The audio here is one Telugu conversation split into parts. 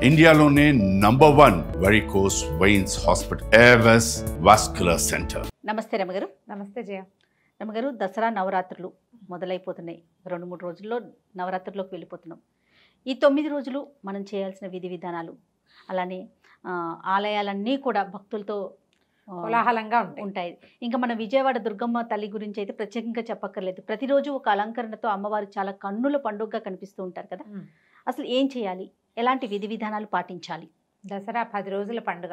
ఇండియాలోనే #1 varicose veins hospital Avis vascular centre. నమస్తే రమగారు. నమస్తే జయ. రమగారు, దసరా నవరాత్రులు మొదలైపోతున్నాయి. 2-3 రోజుల్లో నవరాత్రుల్లోకి వెళ్ళిపోతున్నాం. ఈ 9 రోజులు మనం చేయాల్సిన విధి విధానాలు, అలానే ఆలయాలన్నీ కూడా భక్తులతో కోలాహలంగా ఉంటాయి. ఇంకా మన విజయవాడ దుర్గమ్మ తల్లి గురించి అయితే ప్రత్యేకంగా చెప్పక్కర్లేదు. ప్రతిరోజు ఒక అలంకరణతో అమ్మవారు చాలా కన్నుల పండుగగా కనిపిస్తూ ఉంటారు కదా. అసలు ఏం చేయాలి, ఎలాంటి విధి విధానాలు పాటించాలి? దసరా 10 రోజుల పండుగ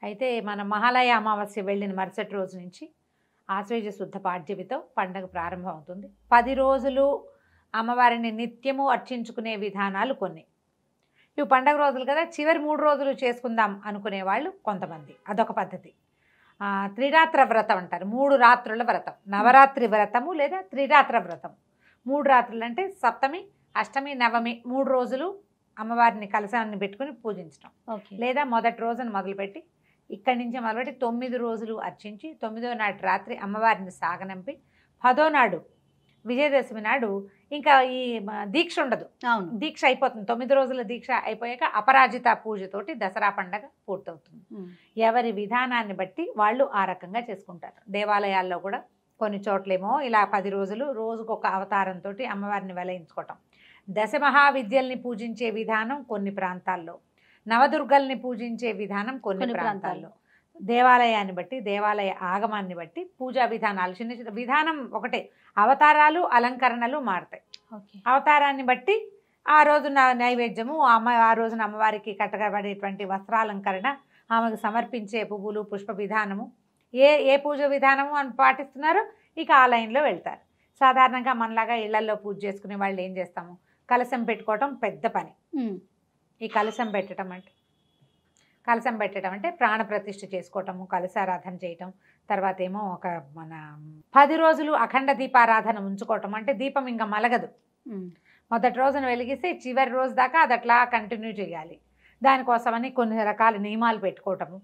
అయితే మన మహాలయ అమావాస్య వెళ్ళిన మరుసటి రోజు నుంచి ఆశ్వేజ శుద్ధ పాడ్యమితో పండుగ ప్రారంభం అవుతుంది. 10 రోజులు అమ్మవారిని నిత్యము అర్చించుకునే విధానాలు కొన్ని. ఇవి పండుగ రోజులు కదా, చివరి 3 రోజులు చేసుకుందాం అనుకునే వాళ్ళు కొంతమంది, అదొక పద్ధతి. త్రిరాత్ర వ్రతం అంటారు, 3 రాత్రుల వ్రతం, నవరాత్రి వ్రతము లేదా త్రిరాత్ర వ్రతం. 3 రాత్రులు అంటే సప్తమి, అష్టమి, నవమి 3 రోజులు అమ్మవారిని కలశాన్ని పెట్టుకుని పూజించడం. లేదా మొదటి రోజున మొదలుపెట్టి ఇక్కడి నుంచి మొదలుపెట్టి 9 రోజులు అర్చించి 9వ నాటి రాత్రి అమ్మవారిని సాగనంపి 10వ నాడు విజయదశమి నాడు ఇంకా ఈ దీక్ష ఉండదు. దీక్ష అయిపోతుంది. 9 రోజుల దీక్ష అయిపోయాక అపరాజిత పూజతోటి దసరా పండగ పూర్తవుతుంది. ఎవరి విధానాన్ని బట్టి వాళ్ళు ఆ రకంగా చేసుకుంటారు. దేవాలయాల్లో కూడా కొన్ని చోట్లేమో ఇలా 10 రోజులు రోజుకొక అవతారంతో అమ్మవారిని వెలయించుకోవటం. దశమహావిద్యల్ని పూజించే విధానం కొన్ని ప్రాంతాల్లో, నవదుర్గల్ని పూజించే విధానం కొన్ని ప్రాంతాల్లో, దేవాలయాన్ని బట్టి దేవాలయ ఆగమాన్ని బట్టి పూజా విధానాలు చిన్న చిన్న విధానం ఒకటే. అవతారాలు అలంకరణలు మారుతాయి. అవతారాన్ని బట్టి ఆ రోజున నైవేద్యము, ఆ రోజున అమ్మవారికి కట్టబడేటువంటి వస్త్రాలంకరణ, ఆమెకు సమర్పించే పువ్వులు పుష్ప విధానము, ఏ పూజ విధానము అని పాటిస్తున్నారో ఇక ఆ లైన్లో వెళ్తారు. సాధారణంగా మనలాగా ఇళ్లలో పూజ చేసుకునే వాళ్ళు ఏం చేస్తాము, కలశం పెట్టుకోవటం పెద్ద పని. ఈ కలశం పెట్టడం అంటే ప్రాణప్రతిష్ఠ చేసుకోవటము, కలశారాధన చేయటం. తర్వాత ఏమో ఒక మన 10 రోజులు అఖండ దీపారాధన ఉంచుకోవటం. అంటే దీపం ఇంకా మలగదు. మొదటి రోజున వెలిగిస్తే చివరి రోజు దాకా అది అట్లా కంటిన్యూ చేయాలి. దానికోసమని కొన్ని రకాల నియమాలు పెట్టుకోవటము,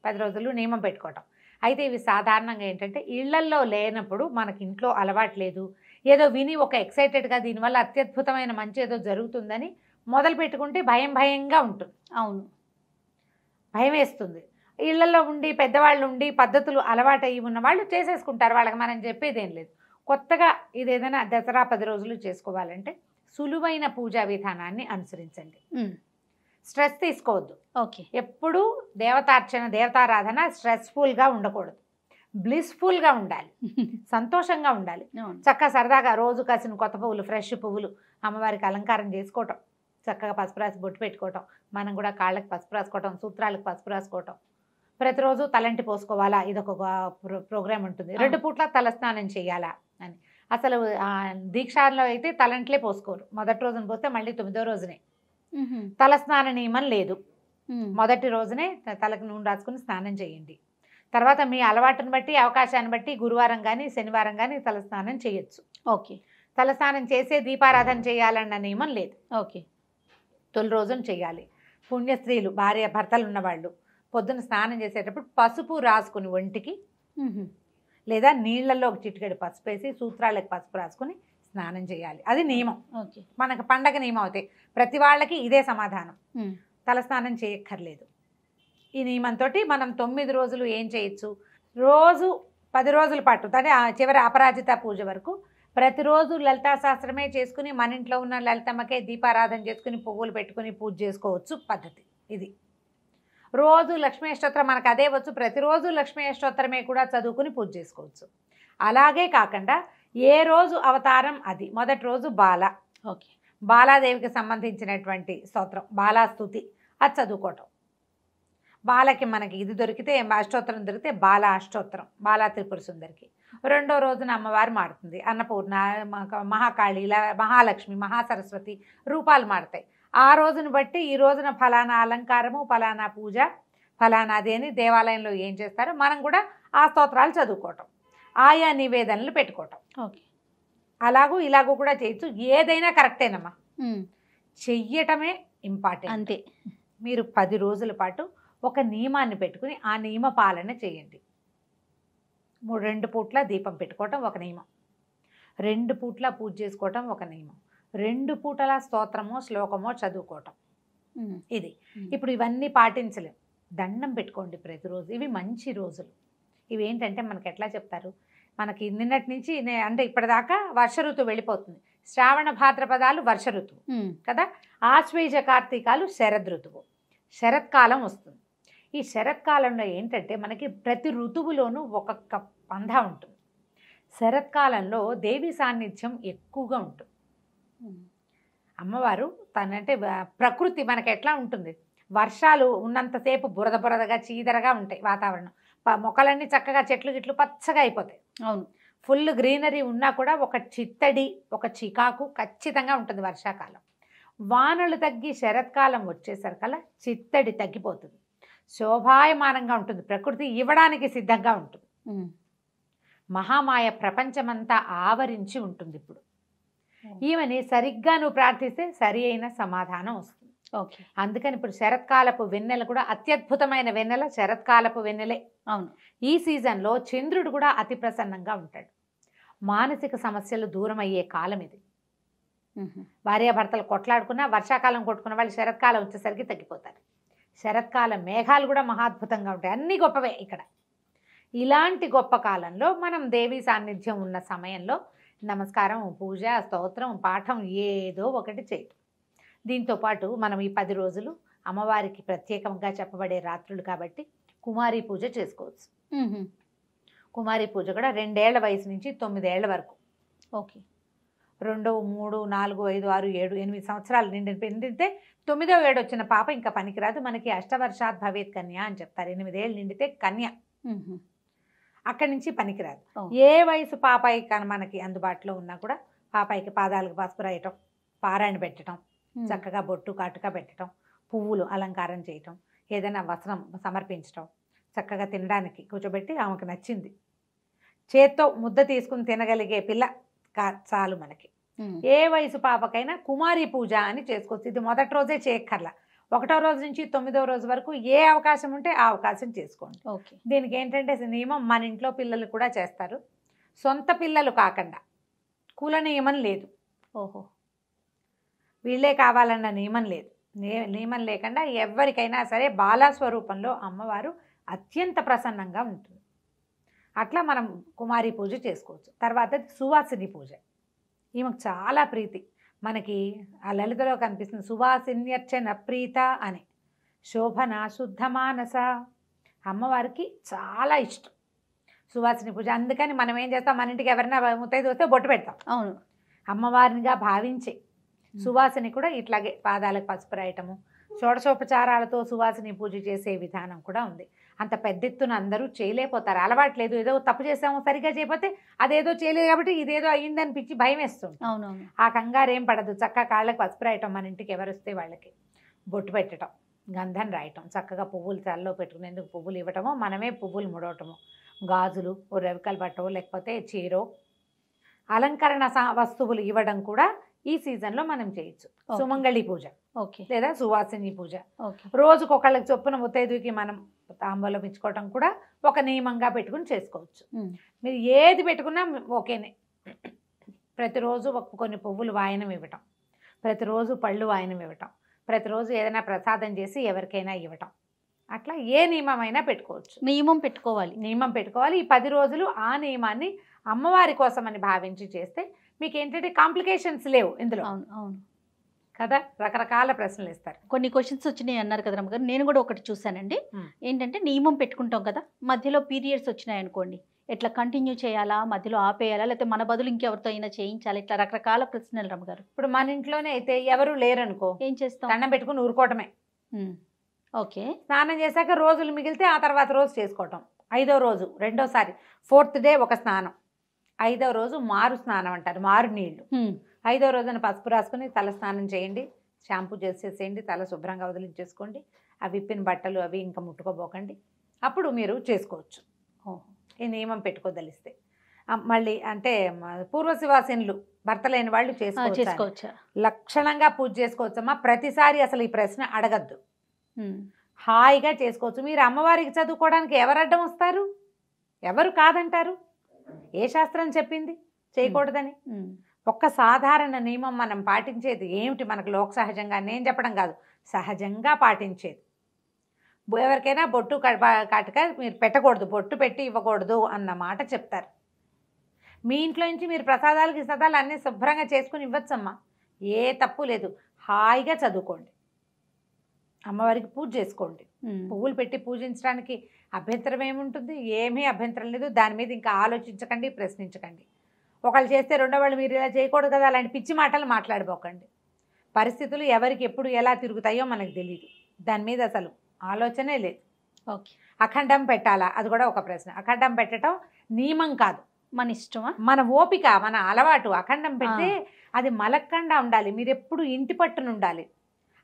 10 రోజులు నియమం పెట్టుకోవటం. అయితే ఇవి సాధారణంగా ఏంటంటే ఇళ్లల్లో లేనప్పుడు, మనకి ఇంట్లో అలవాటు లేదు, ఏదో విని ఒక ఎక్సైటెడ్గా దీనివల్ల అత్యద్భుతమైన మంచి ఏదో జరుగుతుందని మొదలు పెట్టుకుంటే భయంగా ఉంటుంది. అవును, భయం వేస్తుంది. ఇళ్లలో ఉండి పెద్దవాళ్ళు ఉండి పద్ధతులు అలవాటు అయ్యి ఉన్న వాళ్ళు చేసేసుకుంటారు. వాళ్ళకి మనం చెప్పేది ఏం లేదు. కొత్తగా ఇది ఏదైనా దసరా 10 రోజులు చేసుకోవాలంటే సులువైన పూజా విధానాన్ని అనుసరించండి. స్ట్రెస్ తీసుకోవద్దు. ఎప్పుడు దేవతార్చన దేవతారాధన స్ట్రెస్ఫుల్గా ఉండకూడదు, బ్లిస్ఫుల్గా ఉండాలి, సంతోషంగా ఉండాలి. చక్కగా సరదాగా రోజు కాసిన కొత్త పువ్వులు, ఫ్రెష్ పువ్వులు అమ్మవారికి అలంకారం చేసుకోవటం, చక్కగా పసుపు రాసి బొట్టు పెట్టుకోవటం, మనం కూడా కాళ్ళకి పసుపు రాసుకోవటం, సూత్రాలకు పసుపు రాసుకోవటం. ప్రతిరోజు తలంటి పోసుకోవాలా, ఇదొక ప్రోగ్రామ్ ఉంటుంది. 2 పూట్ల తలస్నానం చేయాలా అని. అసలు దీక్షలో అయితే తలంట్లే పోసుకోరు. మొదటి రోజున పోస్తే మళ్ళీ 9వ రోజునే. తలస్నాన నియమం లేదు. మొదటి రోజునే తలకు నూనె రాసుకుని స్నానం చేయండి. తర్వాత మీ అలవాటుని బట్టి, అవకాశాన్ని బట్టి గురువారం కానీ శనివారం కానీ తలస్నానం చేయొచ్చు. తలస్నానం చేసే దీపారాధన చేయాలన్న నియమం లేదు. తొలి రోజున చేయాలి. పుణ్యస్త్రీలు, భార్య భర్తలు ఉన్నవాళ్ళు పొద్దున స్నానం చేసేటప్పుడు పసుపు రాసుకుని ఒంటికి, లేదా నీళ్లలో ఒక చిటికెడు పసుపు వేసి సూత్రాలకు పసుపు రాసుకుని స్నానం చేయాలి. అది నియమం. మనకు పండగ నియమం అవుతాయి. ప్రతి వాళ్ళకి ఇదే సమాధానం, తలస్నానం చేయక్కర్లేదు. ఈ నియమంతో మనం 9 రోజులు ఏం చేయొచ్చు, రోజు 10 రోజుల పాటు అంటే చివరి అపరాజిత పూజ వరకు ప్రతిరోజు లలితా శాస్త్రమే చేసుకుని, మన ఇంట్లో ఉన్న లలితమ్మకే దీపారాధన చేసుకుని పువ్వులు పెట్టుకుని పూజ చేసుకోవచ్చు పద్ధతి ఇది. రోజు లక్ష్మీ అష్టోత్తరం మనకు అదే వచ్చు, ప్రతిరోజు లక్ష్మీ అష్టోత్తరమే కూడా చదువుకుని పూజ చేసుకోవచ్చు. అలాగే కాకుండా ఏ రోజు అవతారం అది. మొదటి రోజు బాలాదేవికి సంబంధించినటువంటి స్తోత్రం బాలాస్తుతి, అది చదువుకోవటం. బాలకి మనకి ఇది దొరికితే అష్టోత్తరం దొరికితే బాలా అష్టోత్తరం, బాలా త్రిపుర సుందరికి. 2వ రోజున అమ్మవారు మారుతుంది, అన్నపూర్ణ, మహాకాళి, మహాలక్ష్మి, మహాసరస్వతి రూపాలు మారుతాయి. ఆ రోజును బట్టి ఈ రోజున ఫలానా అలంకారము, ఫలానా పూజ, ఫలానాది అని దేవాలయంలో ఏం చేస్తారో మనం కూడా ఆ స్తోత్రాలు చదువుకోవటం, ఆయా నివేదనలు పెట్టుకోవటం. అలాగూ ఇలాగూ కూడా చేయొచ్చు. ఏదైనా కరెక్టేనమ్మా, చెయ్యటమే ఇంపార్టెంట్. అంతే. మీరు 10 రోజుల పాటు ఒక నియమాన్ని పెట్టుకుని ఆ నియమ పాలన చేయండి. 2 పూట్ల దీపం పెట్టుకోవటం ఒక నియమం, 2 పూట్ల పూజ చేసుకోవటం ఒక నియమం, 2 పూటల స్తోత్రమో శ్లోకమో చదువుకోవటం. ఇది ఇప్పుడు ఇవన్నీ పాటించలేం. దండం పెట్టుకోండి ప్రతిరోజు. ఇవి మంచి రోజులు. ఇవి ఏంటంటే మనకి ఎట్లా చెప్తారు, మనకి నిన్నటి నుంచి అంటే ఇప్పటిదాకా వర్ష ఋతువు వెళ్ళిపోతుంది. శ్రావణ భాద్రపదాలు వర్ష ఋతువు కదా, ఆశ్వేజ కార్తీకాలు శరద్ ఋతువు, శరత్కాలం వస్తుంది. ఈ శరత్కాలంలో ఏంటంటే మనకి ప్రతి ఋతువులోనూ ఒక్కొక్క పంధ ఉంటుంది. శరత్కాలంలో దేవి సాన్నిధ్యం ఎక్కువగా ఉంటుంది. అమ్మవారు తనంటే ప్రకృతి మనకి ఎట్లా ఉంటుంది, వర్షాలు ఉన్నంతసేపు బురద బురదగా చీదరగా ఉంటాయి వాతావరణం, మొక్కలన్నీ చక్కగా చెట్లు గిట్లు పచ్చగా అయిపోతాయి. అవును, ఫుల్ గ్రీనరీ ఉన్నా కూడా ఒక చిత్తడి ఒక చికాకు ఖచ్చితంగా ఉంటుంది వర్షాకాలం. వానలు తగ్గి శరత్కాలం వచ్చేసరికల్లా చిత్తడి తగ్గిపోతుంది, శోభాయమానంగా ఉంటుంది, ప్రకృతి ఇవ్వడానికి సిద్ధంగా ఉంటుంది. మహామాయ ప్రపంచమంతా ఆవరించి ఉంటుంది. ఇప్పుడు ఈమెని సరిగ్గా నువ్వు ప్రార్థిస్తే సరి అయిన సమాధానం వస్తుంది. ఓకే, అందుకని ఇప్పుడు శరత్కాలపు వెన్నెల కూడా అత్యద్భుతమైన వెన్నెల శరత్కాలపు వెన్నెలే. అవును, ఈ సీజన్లో చంద్రుడు కూడా అతి ప్రసన్నంగా ఉంటాడు. మానసిక సమస్యలు దూరం అయ్యే కాలం ఇది. భార్యాభర్తలు కొట్లాడుకున్నా, వర్షాకాలం కొట్టుకున్న వాళ్ళు శరత్కాలం వచ్చేసరికి తగ్గిపోతారు. శరత్కాలం మేఘాలు కూడా మహాద్భుతంగా ఉంటాయి. అన్ని గొప్పవే ఇక్కడ. ఇలాంటి గొప్ప కాలంలో మనం దేవి సాన్నిధ్యం ఉన్న సమయంలో నమస్కారం, పూజ, స్తోత్రం, పాఠం ఏదో ఒకటి చేయటం. దీంతోపాటు మనం ఈ 10 రోజులు అమ్మవారికి ప్రత్యేకంగా చెప్పబడే రాత్రులు కాబట్టి కుమారి పూజ చేసుకోవచ్చు. కుమారి పూజ కూడా 2 ఏళ్ల వయసు నుంచి 9 ఏళ్ల వరకు. ఓకే, 2, 3, 4, 5, 6, 7, 8 సంవత్సరాలు నిండితే 9వ ఏడు వచ్చిన పాప ఇంకా పనికిరాదు. మనకి అష్టవర్షాత్ భవేత్ కన్య అని చెప్తారు. 8 ఏళ్ళు నిండితే కన్య, అక్కడి నుంచి పనికిరాదు. ఏ వయసు పాపాయి కానీ మనకి అందుబాటులో ఉన్నా కూడా పాపాయికి పాదాలకు పసుపు రాయటం, పారాయణ పెట్టడం, చక్కగా బొట్టు కాటుక పెట్టడం, పువ్వులు అలంకారం చేయటం, ఏదైనా వస్త్రం సమర్పించటం, చక్కగా తినడానికి కూర్చోబెట్టి ఆమెకు నచ్చింది చేత్తో ముద్ద తీసుకుని తినగలిగే పిల్ల చాలు మనకి. ఏ వయసు పాపకైనా కుమారి పూజ అని చేసుకోవచ్చు. ఇది మొదటి రోజే చేయక్కర్లా, 1వ రోజు నుంచి 9వ రోజు వరకు ఏ అవకాశం ఉంటే ఆ అవకాశం చేసుకోండి. ఓకే, దీనికి ఏంటంటే నియమం మన ఇంట్లో పిల్లలు కూడా చేస్తారు. సొంత పిల్లలు కాకుండా కుల నియమం లేదు. ఓహో, వీళ్ళే కావాలన్న నియమం లేదు. నియమం లేకుండా ఎవరికైనా సరే బాలాస్వరూపంలో అమ్మవారు అత్యంత ప్రసన్నంగా ఉంటుంది. అట్లా మనం కుమారి పూజ చేసుకోవచ్చు. తర్వాత సువాసిని పూజ, ఈమెకు చాలా ప్రీతి. మనకి ఆ లలితలో కనిపిస్తుంది సువాసిన్యర్చన ప్రీత అని. శోభన శుద్ధ మానస, అమ్మవారికి చాలా ఇష్టం సువాసిని పూజ. అందుకని మనం ఏం చేస్తాం, మన ఇంటికి ఎవరైనా ముత్తైదు వస్తే బొట్టు పెడతాం. అవును, అమ్మవారినిగా భావించే సువాసిని కూడా ఇట్లాగే పాదాలకు పసుపు రాయటము, షోడశోపచారాలతో సువాసిని పూజ చేసే విధానం కూడా ఉంది. అంత పెద్ద ఎత్తున అందరూ చేయలేకపోతారు, అలవాట్లేదు. ఏదో తప్పు చేసాము, సరిగ్గా చేయకపోతే అదేదో చేయలేదు కాబట్టి ఇదేదో అయ్యిందనిపించి భయం వేస్తుంది. అవునవును, ఆ కంగారు ఏం పడదు. చక్కగా కాళ్ళకి పసుపు రాయటం, మన ఇంటికి ఎవరు వస్తే వాళ్ళకి బొట్టు పెట్టడం, గంధం రాయటం, చక్కగా పువ్వులు చల్లో పెట్టుకునేందుకు పువ్వులు ఇవ్వటమో, మనమే పువ్వులు ముడవటము, గాజులు, రవికలు పట్టవో లేకపోతే చీరో అలంకరణ వస్తువులు ఇవ్వడం కూడా ఈ సీజన్లో మనం చేయొచ్చు. సుమంగళి పూజ లేదా సువాసిని పూజ, రోజుకొకళ్ళకి చొప్పున ముత్తైదుకి మనం తాంబూలం ఇచ్చుకోవటం కూడా ఒక నియమంగా పెట్టుకుని చేసుకోవచ్చు. మీరు ఏది పెట్టుకున్నా ఓకేనే. ప్రతిరోజు కొన్ని పువ్వులు వాయనం ఇవ్వటం, ప్రతిరోజు పళ్ళు వాయనం ఇవ్వటం, ప్రతిరోజు ఏదైనా ప్రసాదం చేసి ఎవరికైనా ఇవ్వటం, అట్లా ఏ నియమమైనా పెట్టుకోవచ్చు. నియమం పెట్టుకోవాలి. ఈ 10 రోజులు ఆ నియమాన్ని అమ్మవారి కోసం అని భావించి చేస్తే మీకు ఏంటంటే కాంప్లికేషన్స్ లేవు ఇందులో. అవును కదా, రకరకాల ప్రశ్నలు ఇస్తారు. కొన్ని క్వశ్చన్స్ వచ్చినాయి అన్నారు కదా రమ్మగారు, నేను కూడా ఒకటి చూసానండి. ఏంటంటే నియమం పెట్టుకుంటాం కదా, మధ్యలో పీరియడ్స్ వచ్చినాయి అనుకోండి, ఎట్లా కంటిన్యూ చేయాలా, మధ్యలో ఆపేయాలా, లేకపోతే మన బదులు ఇంకెవరితో అయినా చేయించాలా, ఇట్లా రకరకాల ప్రశ్నలు రమ్మగారు. ఇప్పుడు మన ఇంట్లోనే అయితే ఎవరు లేరనుకో, ఏం చేస్తాం, దండం పెట్టుకుని ఊరుకోవటమే. ఓకే, స్నానం చేశాక రోజులు మిగిలితే ఆ తర్వాత రోజు చేసుకోవటం. 5వ రోజు రెండోసారి, 4th డే ఒక స్నానం, 5వ రోజు మారు స్నానం అంటారు, మారు నీళ్లు. 5వ రోజున పసుపు రాసుకుని తల స్నానం చేయండి, షాంపూ చేసేసేయండి, తల శుభ్రంగా వదిలించేసుకోండి, ఆ విప్పిన బట్టలు అవి ఇంకా ముట్టుకోబోకండి, అప్పుడు మీరు చేసుకోవచ్చు. ఈ నియమం పెట్టుకోదలిస్తే. మళ్ళీ అంటే పూర్వశివాసినులు భర్త లేని వాళ్ళు చేసుకోవచ్చు, లక్షణంగా పూజ చేసుకోవచ్చమ్మా. ప్రతిసారి అసలు ఈ ప్రశ్న అడగద్దు, హాయిగా చేసుకోవచ్చు. మీరు అమ్మవారికి చదువుకోవడానికి ఎవరు అడ్డం వస్తారు, ఎవరు కాదంటారు, ఏ శాస్త్రం చెప్పింది చేయకూడదని? ఒక్క సాధారణ నియమం మనం పాటించేది ఏమిటి, మనకు లోక సహజంగా నేను చెప్పడం కాదు, సహజంగా పాటించేది. ఎవరికైనా బొట్టు కాటుక మీరు పెట్టకూడదు, బొట్టు పెట్టి ఇవ్వకూడదు అన్న మాట చెప్తారు. మీ ఇంట్లో నుంచి మీరు ప్రసాదాలకి సదాలు అన్నీ శుభ్రంగా చేసుకుని ఇవ్వచ్చమ్మా, ఏ తప్పు లేదు. హాయిగా చదువుకోండి, అమ్మవారికి పూజ చేసుకోండి. పువ్వులు పెట్టి పూజించడానికి అభ్యంతరం ఏముంటుంది? ఏమీ అభ్యంతరం లేదు. దాని మీద ఇంకా ఆలోచించకండి, ప్రశ్నించకండి. ఒకళ్ళు చేస్తే రెండో వాళ్ళు మీరు ఇలా చేయకూడదు కదా అలాంటి పిచ్చి మాటలు మాట్లాడిపోకండి. పరిస్థితులు ఎవరికి ఎప్పుడు ఎలా తిరుగుతాయో మనకు తెలియదు. దాని మీద అసలు ఆలోచనే లేదు. ఓకే. అఖండం పెట్టాలా, అది కూడా ఒక ప్రశ్న. అఖండం పెట్టడం నియమం కాదు, మన ఇష్టమా, మన ఓపిక, మన అలవాటు. అఖండం పెడితే అది మలక్కండా ఉండాలి, మీరు ఎప్పుడు ఇంటి పట్టున ఉండాలి.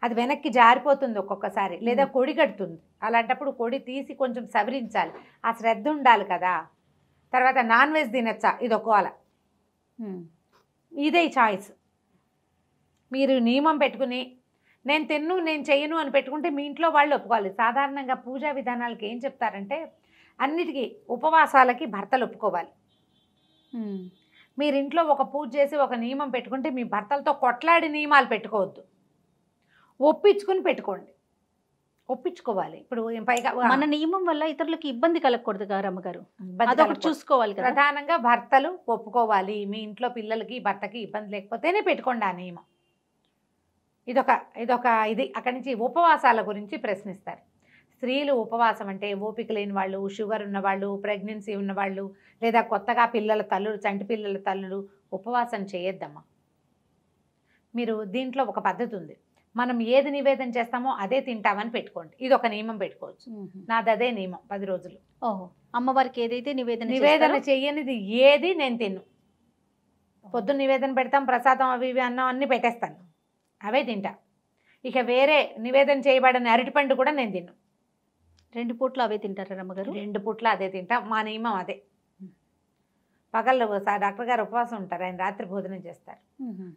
అది వెనక్కి జారిపోతుంది ఒక్కొక్కసారి, లేదా కొడి కడుతుంది. అలాంటప్పుడు కొడి తీసి కొంచెం సవరించాలి, ఆ శ్రద్ధ ఉండాలి కదా. తర్వాత నాన్ వెజ్ తినచ్చా, ఇది ఒక్కోల, ఇదే చాయిస్. మీరు నియమం పెట్టుకుని నేను తిన్ను నేను చెయ్యను అని పెట్టుకుంటే మీ ఇంట్లో వాళ్ళు ఒప్పుకోవాలి. సాధారణంగా పూజా విధానాలకి ఏం చెప్తారంటే అన్నిటికీ ఉపవాసాలకి భర్తలు ఒప్పుకోవాలి. మీరు ఇంట్లో ఒక పూజ చేసి ఒక నియమం పెట్టుకుంటే మీ భర్తలతో కొట్లాడి నియమాలు పెట్టుకోవద్దు, ఒప్పించుకుని పెట్టుకోండి. ఒప్పించుకోవాలి. ఇప్పుడు పైగా మన నియమం వల్ల ఇతరులకు ఇబ్బంది కలగకూడదు కదా అమ్మగారు, అదొకటి చూసుకోవాలి కదా. ప్రధానంగా భర్తలు ఒప్పుకోవాలి. మీ ఇంట్లో పిల్లలకి భర్తకి ఇబ్బంది లేకపోతేనే పెట్టుకోండి ఆ నియమం. ఇది అక్కడి నుంచి ఉపవాసాల గురించి ప్రశ్నిస్తారు. స్త్రీలు ఉపవాసం అంటే ఓపిక లేని వాళ్ళు, షుగర్ ఉన్నవాళ్ళు, ప్రెగ్నెన్సీ ఉన్నవాళ్ళు, లేదా కొత్తగా పిల్లల తల్లులు, చంటి పిల్లల తల్లులు ఉపవాసం చేయొద్దమ్మా. మీరు దీంట్లో ఒక పద్ధతి ఉంది, మనం ఏది నివేదన చేస్తామో అదే తింటామని పెట్టుకోండి. ఇది ఒక నియమం పెట్టుకోవచ్చు. నాది అదే నియమం, 10 రోజులు. ఓహో, అమ్మవారికి ఏదైతే నివేదన చెయ్యనిది ఏది నేను తిన్ను. పొద్దున్న నివేదన పెడతాం, ప్రసాదం అవి ఇవి అన్నం అన్నీ పెట్టేస్తాను, అవే తింటా. ఇక వేరే నివేదన చేయబడిన అరటిపండు కూడా నేను తిన్ను. 2 పూట్లు అవే తింటారా అమ్మగారు? 2 పూట్ల అదే తింటా, మా నియమం అదే. పగళ్ళు డాక్టర్ గారు ఉపవాసం ఉంటారు, ఆయన రాత్రి భోజనం చేస్తారు.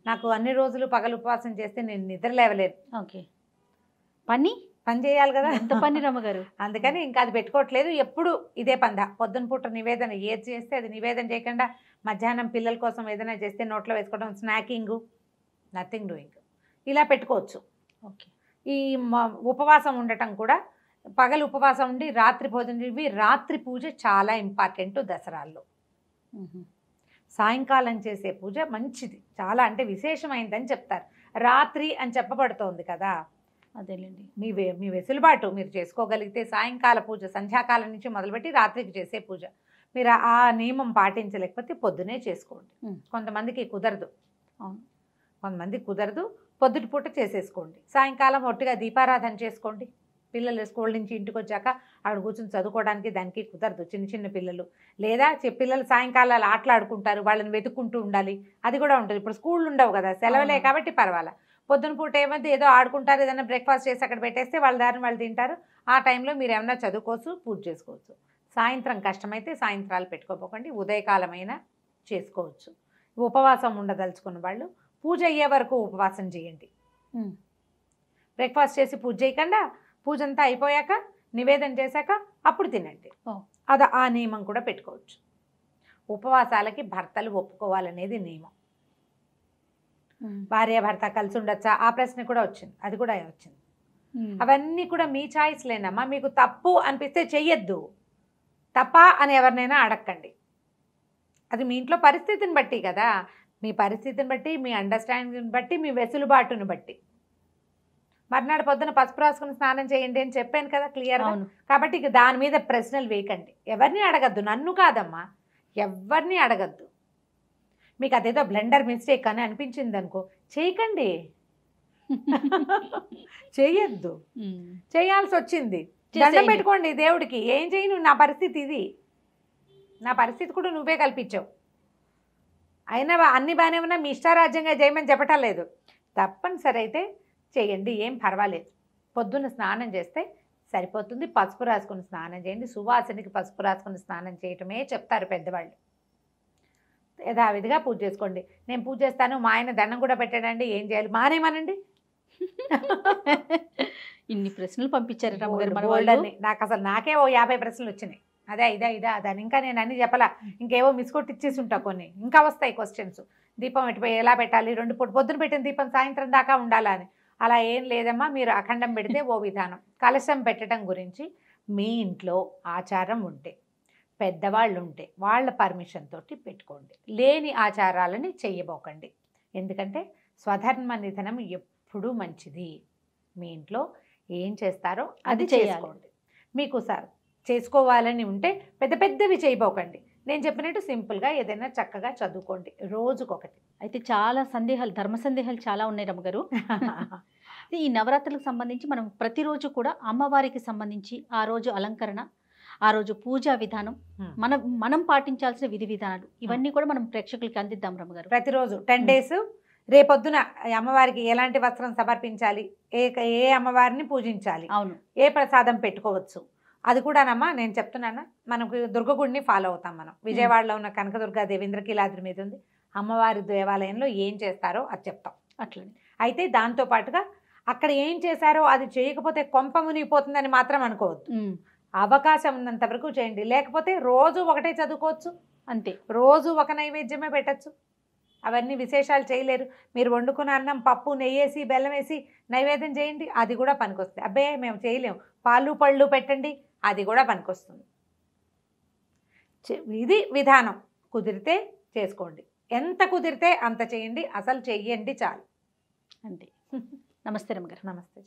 నాకు అన్ని రోజులు పగలు ఉపవాసం చేస్తే నేను నిద్ర లేవలేను. ఓకే, పని చేయాలి కదా, ఎంత పని రమ్మగారు. అందుకని ఇంకా అది పెట్టుకోవట్లేదు. ఎప్పుడు ఇదే పంద. పొద్దున పూట నివేదన ఏది చేస్తే అది నివేదన చేయకుండా మధ్యాహ్నం పిల్లల కోసం ఏదైనా చేస్తే నోట్లో వేసుకోవడం, స్నాకింగ్, నథింగ్ డూయింగ్, ఇలా పెట్టుకోవచ్చు. ఓకే. ఈ ఉపవాసం ఉండటం కూడా పగలు ఉపవాసం ఉండి రాత్రి భోజనం ఇవి రాత్రి పూజ చాలా ఇంపార్టెంట్ దసరాల్లో. సాయంకాలం చేసే పూజ మంచిది, చాలా అంటే విశేషమైందని చెప్తారు. రాత్రి అని చెప్పబడుతోంది కదా, అదేలేండి. మీ వెసులుబాటు, మీరు చేసుకోగలిగితే సాయంకాల పూజ సంధ్యాకాలం నుంచి మొదలుపెట్టి రాత్రికి చేసే పూజ. మీరు ఆ నియమం పాటించలేకపోతే పొద్దునే చేసుకోండి. కొంతమందికి కుదరదు, కొంతమందికి కుదరదు, పొద్దుటి పూట చేసేసుకోండి. సాయంకాలం ఒట్టిగా దీపారాధన చేసుకోండి. పిల్లలు స్కూల్ నుంచి ఇంటికి వచ్చాక అక్కడ కూర్చొని చదువుకోవడానికి దానికి కుదరదు, చిన్న చిన్న పిల్లలు. లేదా పిల్లలు సాయంకాలాలు ఆటలాడుకుంటారు, వాళ్ళని వెతుక్కుంటూ ఉండాలి, అది కూడా ఉంటుంది. ఇప్పుడు స్కూళ్ళు ఉండవు కదా, సెలవులే కాబట్టి పర్వాలా. పొద్దున పూట ఏమైతే ఏదో ఆడుకుంటారు, ఏదైనా బ్రేక్ఫాస్ట్ చేసి అక్కడ పెట్టేస్తే వాళ్ళ దారిని వాళ్ళు తింటారు. ఆ టైంలో మీరు ఏమన్నా చదువుకోవచ్చు, పూజ చేసుకోవచ్చు. సాయంత్రం కష్టమైతే సాయంత్రాలు పెట్టుకోపోకండి, ఉదయకాలమైనా చేసుకోవచ్చు. ఉపవాసం ఉండదలుచుకున్న వాళ్ళు పూజ అయ్యే వరకు ఉపవాసం చేయండి. బ్రేక్ఫాస్ట్ చేసి పూజ చేయకుండా పూజ అంతా అయిపోయాక నివేదన చేశాక అప్పుడు తినండి. ఆ నియమం కూడా పెట్టుకోవచ్చు. ఉపవాసాలకి భర్తలు ఒప్పుకోవాలనేది నియమం. భార్య భర్త కలిసి ఉండొచ్చా, ఆ ప్రశ్న కూడా వచ్చింది, అది కూడా వచ్చింది. అవన్నీ కూడా మీ చాయిస్ లేనమ్మా. మీకు తప్పు అనిపిస్తే చెయ్యొద్దు, తప్ప అని ఎవరినైనా అడగండి. అది మీ ఇంట్లో పరిస్థితిని బట్టి కదా, మీ పరిస్థితిని బట్టి, మీ అండర్స్టాండింగ్ని బట్టి, మీ వెసులుబాటును బట్టి. మర్నాడు పొద్దున పసుపు రాసుకుని స్నానం చేయండి అని చెప్పాను కదా క్లియర్గా. కాబట్టి ఇక దాని మీద ప్రశ్నలు వేయకండి, ఎవరిని అడగద్దు. నన్ను కాదమ్మా, ఎవరిని అడగద్దు. మీకు అదేదో బ్లెండర్ మిస్టేక్ అని అనిపించింది అనుకో, చేయకండి, చేయొద్దు. చేయాల్సి వచ్చింది, దండం పెట్టుకోండి దేవుడికి. ఏం చేయను, నా పరిస్థితి ఇది, నా పరిస్థితి కూడా నువ్వే కల్పించావు. అయినా అన్ని బాగానే ఉన్నా మీ ఇష్టారాజ్యంగా చేయమని చెప్పటం లేదు. తప్పనిసరి అయితే చేయండి, ఏం పర్వాలేదు. పొద్దున్న స్నానం చేస్తే సరిపోతుంది. పసుపు రాసుకుని స్నానం చేయండి. సువాసనకి పసుపు రాసుకుని స్నానం చేయటమే చెప్తారు పెద్దవాళ్ళు. యథావిధిగా పూజ చేసుకోండి. నేను పూజ చేస్తాను, మా ఆయన దండం కూడా పెట్టాడండి, ఏం చేయాలి? మానేమనండి. ఇన్ని ప్రశ్నలు పంపించారు నాకు అసలు నాకే ఓ 50 ప్రశ్నలు వచ్చినాయి. అదే ఇదా దాని ఇంకా నేను అన్ని చెప్పలా, ఇంకేవో మిస్కొట్టి ఇచ్చేసి ఉంటా కొన్ని, ఇంకా వస్తాయి క్వశ్చన్స్. దీపం ఎటుపోయి ఎలా పెట్టాలి, 2 పూట పొద్దున పెట్టిన దీపం సాయంత్రం దాకా ఉండాలా అని. అలా ఏం లేదమ్మా, మీరు అఖండం పెడితే ఓ విధానం. కలశం పెట్టడం గురించి మీ ఇంట్లో ఆచారం ఉంటే, పెద్దవాళ్ళు ఉంటే వాళ్ళ పర్మిషన్ తోటి పెట్టుకోండి. లేని ఆచారాలని చెయ్యబోకండి. ఎందుకంటే స్వధర్మ నిధనం ఎప్పుడూ మంచిది. మీ ఇంట్లో ఏం చేస్తారో అది చేసుకోండి. మీకు సార్ చేసుకోవాలని ఉంటే పెద్ద పెద్దవి చేయబోకండి. నేను చెప్పినట్టు సింపుల్గా ఏదైనా చక్కగా చదువుకోండి, రోజుకొకటి. అయితే చాలా సందేహాలు, ధర్మ సందేహాలు చాలా ఉన్నాయి రమ్మగారు. ఈ నవరాత్రులకు సంబంధించి మనం ప్రతిరోజు కూడా అమ్మవారికి సంబంధించి ఆ రోజు అలంకరణ, ఆ రోజు పూజా విధానం, మనం పాటించాల్సిన విధి విధానాలు ఇవన్నీ కూడా మనం ప్రేక్షకులకి అందిద్దాం రమ్మగారు. ప్రతిరోజు 10 days. రేపొద్దున అమ్మవారికి ఎలాంటి వస్త్రం సమర్పించాలి, ఏ అమ్మవారిని పూజించాలి, అవును, ఏ ప్రసాదం పెట్టుకోవచ్చు, అది కూడానమ్మా నేను చెప్తున్నాను. మనకు దుర్గగుడిని ఫాలో అవుతాం మనం. విజయవాడలో ఉన్న కనకదుర్గాదేవి ఇంద్రకీలాద్రి మీద ఉంది. అమ్మవారి దేవాలయంలో ఏం చేస్తారో అది చెప్తాం. అట్లనే అయితే దాంతోపాటుగా అక్కడ ఏం చేశారో అది చేయకపోతే కొంప మునిగిపోతుందని మాత్రం అనుకోవద్దు. అవకాశం ఉన్నంత వరకు చేయండి. లేకపోతే రోజు ఒకటే చదువుకోవచ్చు, అంతే. రోజు ఒక నైవేద్యమే పెట్టచ్చు. అవన్నీ విశేషాలు చేయలేరు. మీరు వండుకున్న అన్నం, పప్పు, నెయ్యేసి బెల్లం వేసి నైవేద్యం చేయండి, అది కూడా పనికొస్తుంది. అబ్బే మేము చేయలేము, పాలు పళ్ళు పెట్టండి, అది కూడా పనికొస్తుంది. ఇది విధానం. కుదిరితే చేసుకోండి, ఎంత కుదిరితే అంత చేయండి, అసలు చెయ్యండి చాలు. అంతే. నమస్తే రమ్మగారు. నమస్తే.